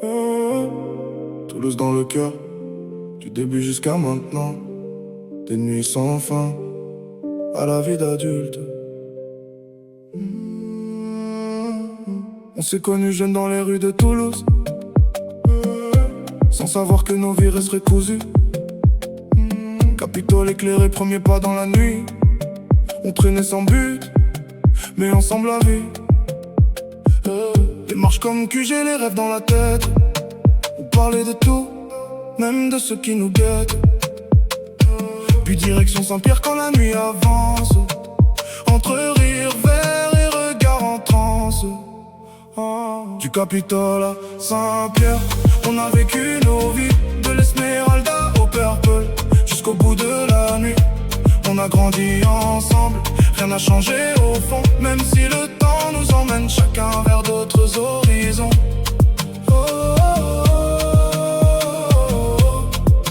Toulouse dans le cœur, du début jusqu'à maintenant. Des nuits sans fin, à la vie d'adulte. On s'est connus jeunes dans les rues de Toulouse, sans savoir que nos vies resteraient cousues. Capitole éclairé, premier pas dans la nuit. On traînait sans but, mais ensemble la vie. Les marches comme QG, les rêves dans la tête. On parlait de tout, même de ceux qui nous guettent. Puis direction Saint-Pierre quand la nuit avance. Entre rire, verre et regard en transe. Du Capitole à Saint-Pierre, on a vécu nos vies. De l'Esmeralda au Purple, jusqu'au bout de la nuit. On a grandi ensemble, rien n'a changé au fond. Même si le temps nous emmène chacun vers d'autres horizons.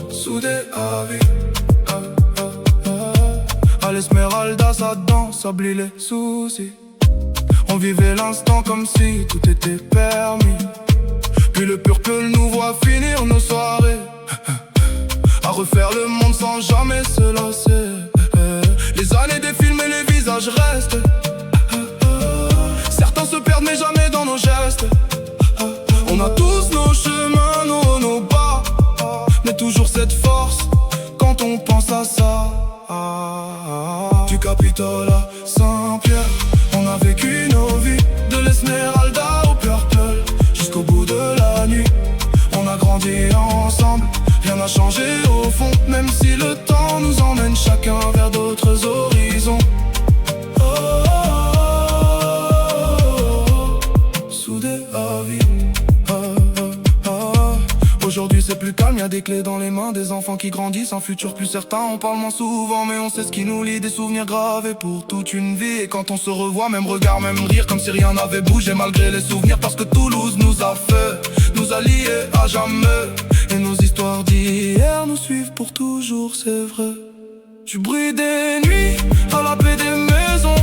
Soudés à vie. À l'Esmeralda, ça danse, oublie les soucis. On vivait l'instant comme si tout était permis. Puis le Purple nous voit finir nos soirées, à refaire le monde sans jamais se lasser. Les années défilent mais les visages restent. Certains se perdent mais jamais dans nos gestes. On a tous nos chemins, nos bas, mais toujours cette force quand on pense à ça. Du Capitole à Saint-Pierre, on a vécu nos vies. De l'Esmeralda au Purple, jusqu'au bout de la nuit. On a grandi ensemble, rien n'a changé au fond. Même si le temps nous emmène chacun vers d'autres horizons. Soudés à vie. Aujourd'hui c'est plus calme, y'a des clés dans les mains. Des enfants qui grandissent, un futur plus certain. On parle moins souvent mais on sait ce qui nous lie. Des souvenirs gravés pour toute une vie. Et quand on se revoit, même regard, même rire, comme si rien n'avait bougé malgré les souvenirs. Parce que Toulouse nous a fait, nous a liés à jamais. Et nos histoires d'hier nous suivent pour toujours, c'est vrai. Du bruit des nuits à la paix des maisons,